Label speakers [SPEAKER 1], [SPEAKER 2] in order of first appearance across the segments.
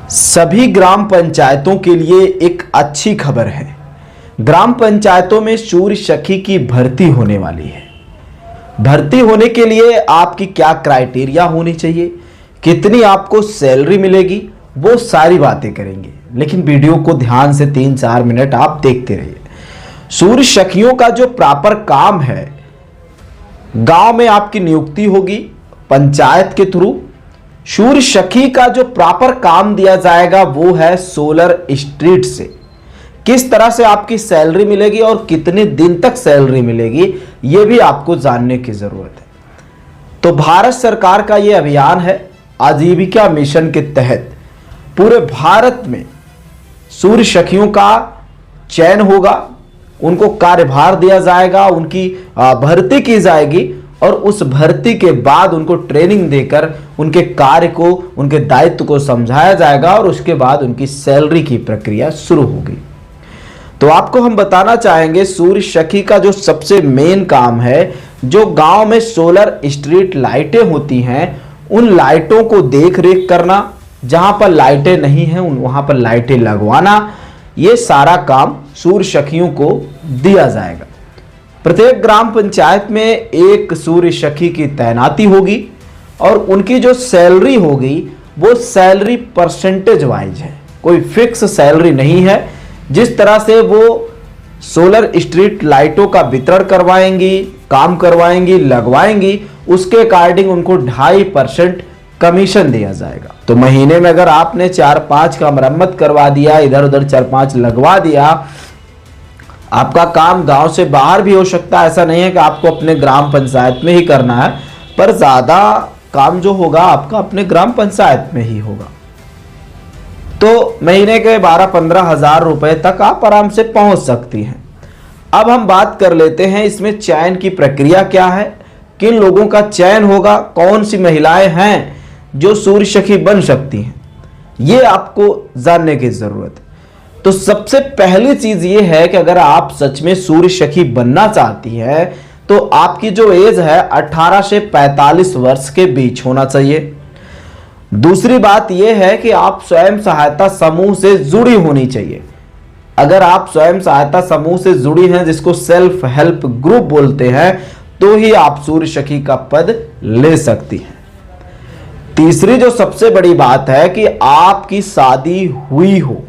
[SPEAKER 1] सभी ग्राम पंचायतों के लिए एक अच्छी खबर है। ग्राम पंचायतों में सूर्य सखी की भर्ती होने वाली है। भर्ती होने के लिए आपकी क्या क्राइटेरिया होनी चाहिए, कितनी आपको सैलरी मिलेगी, वो सारी बातें करेंगे। लेकिन वीडियो को ध्यान से 3-4 मिनट आप देखते रहिए। सूर्य सखियों का जो प्रॉपर काम है, गांव में आपकी नियुक्ति होगी पंचायत के थ्रू। सूर्य सखी का जो प्रॉपर काम दिया जाएगा वो है सोलर स्ट्रीट से। किस तरह से आपकी सैलरी मिलेगी और कितने दिन तक सैलरी मिलेगी, ये भी आपको जानने की जरूरत है। तो भारत सरकार का ये अभियान है, आजीविका मिशन के तहत पूरे भारत में सूर्य सखियों का चयन होगा, उनको कार्यभार दिया जाएगा, उनकी भर्ती की जाएगी और उस भर्ती के बाद उनको ट्रेनिंग देकर उनके कार्य को, उनके दायित्व को समझाया जाएगा और उसके बाद उनकी सैलरी की प्रक्रिया शुरू होगी। तो आपको हम बताना चाहेंगे, सूर्य सखी का जो सबसे मेन काम है, जो गांव में सोलर स्ट्रीट लाइटें होती हैं, उन लाइटों को देख रेख करना, जहां पर लाइटें नहीं हैं वहां पर लाइटें लगवाना, ये सारा काम सूर्य सखियों को दिया जाएगा। प्रत्येक ग्राम पंचायत में एक सूर्य सखी की तैनाती होगी और उनकी जो सैलरी होगी वो सैलरी परसेंटेज वाइज है, कोई फिक्स सैलरी नहीं है। जिस तरह से वो सोलर स्ट्रीट लाइटों का वितरण करवाएंगी, काम करवाएंगी, लगवाएंगी, उसके अकॉर्डिंग उनको 2.5% कमीशन दिया जाएगा। तो महीने में अगर आपने 4-5 का मरम्मत करवा दिया, इधर उधर 4-5 लगवा दिया, आपका काम गांव से बाहर भी हो सकता है। ऐसा नहीं है कि आपको अपने ग्राम पंचायत में ही करना है, पर ज्यादा काम जो होगा आपका अपने ग्राम पंचायत में ही होगा। तो महीने के 12-15 हजार रुपए तक आप आराम से पहुंच सकती हैं। अब हम बात कर लेते हैं इसमें चयन की प्रक्रिया क्या है, किन लोगों का चयन होगा, कौन सी महिलाएं हैं जो सूर्य सखी बन सकती हैं, ये आपको जानने की जरूरत है। तो सबसे पहली चीज ये है कि अगर आप सच में सूर्य सखी बनना चाहती हैं तो आपकी जो एज है 18 से 45 वर्ष के बीच होना चाहिए। दूसरी बात यह है कि आप स्वयं सहायता समूह से जुड़ी होनी चाहिए। अगर आप स्वयं सहायता समूह से जुड़ी हैं, जिसको सेल्फ हेल्प ग्रुप बोलते हैं, तो ही आप सूर्य सखी का पद ले सकती हैं। तीसरी जो सबसे बड़ी बात है कि आपकी शादी हुई हो।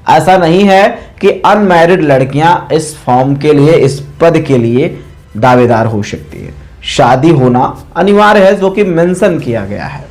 [SPEAKER 1] ऐसा नहीं है कि अनमैरिड लड़कियां इस फॉर्म के लिए, इस पद के लिए दावेदार हो सकती है। शादी होना अनिवार्य है, जो कि मेंशन किया गया है।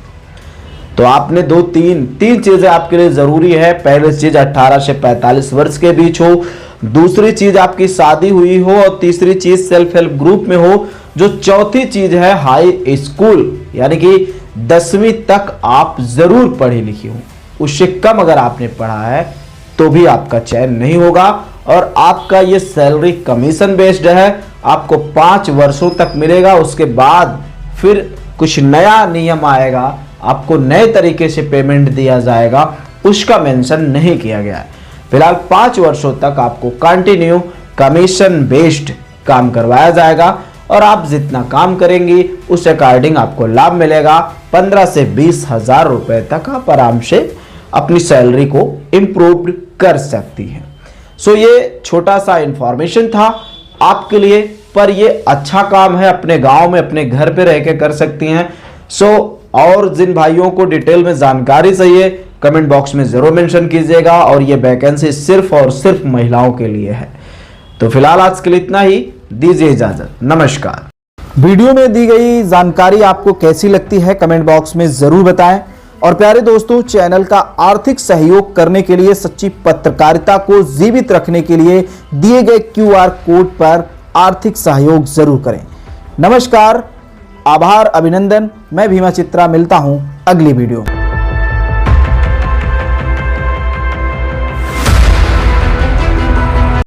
[SPEAKER 1] तो आपने तीन चीजें आपके लिए जरूरी है। पहली चीज 18 से 45 वर्ष के बीच हो, दूसरी चीज आपकी शादी हुई हो और तीसरी चीज सेल्फ हेल्प ग्रुप में हो। जो चौथी चीज है हाई स्कूल, यानी कि 10वीं तक आप जरूर पढ़ी लिखी हो। उससे कम अगर आपने पढ़ा है तो भी आपका चयन नहीं होगा और आपका ये सैलरी कमीशन बेस्ड है। आपको 5 वर्षों तक मिलेगा, उसके बाद फिर कुछ नया नियम आएगा, आपको नए तरीके से पेमेंट दिया जाएगा, उसका मेंशन नहीं किया गया है। फिलहाल 5 वर्षों तक आपको कंटिन्यू कमीशन बेस्ड काम करवाया जाएगा और आप जितना काम करेंगी उस अकॉर्डिंग आपको लाभ मिलेगा। 15 से 20 हजार रुपए तक आप आराम से अपनी सैलरी को इम्प्रूव कर सकती हैं। सो ये छोटा सा इंफॉर्मेशन था आपके लिए, पर ये अच्छा काम है, अपने गांव में अपने घर पे रह के कर सकती हैं। सो और जिन भाइयों को डिटेल में जानकारी चाहिए, कमेंट बॉक्स में जरूर मेंशन कीजिएगा। और ये वैकेंसी सिर्फ और सिर्फ महिलाओं के लिए है। तो फिलहाल आज के लिए इतना ही, दीजिए इजाजत, नमस्कार। वीडियो में दी गई जानकारी आपको कैसी लगती है कमेंट बॉक्स में जरूर बताएं। और प्यारे दोस्तों, चैनल का आर्थिक सहयोग करने के लिए, सच्ची पत्रकारिता को जीवित रखने के लिए दिए गए QR कोड पर आर्थिक सहयोग जरूर करें। नमस्कार, आभार, अभिनंदन। मैं भीमा चित्रा, मिलता हूं अगली वीडियो में।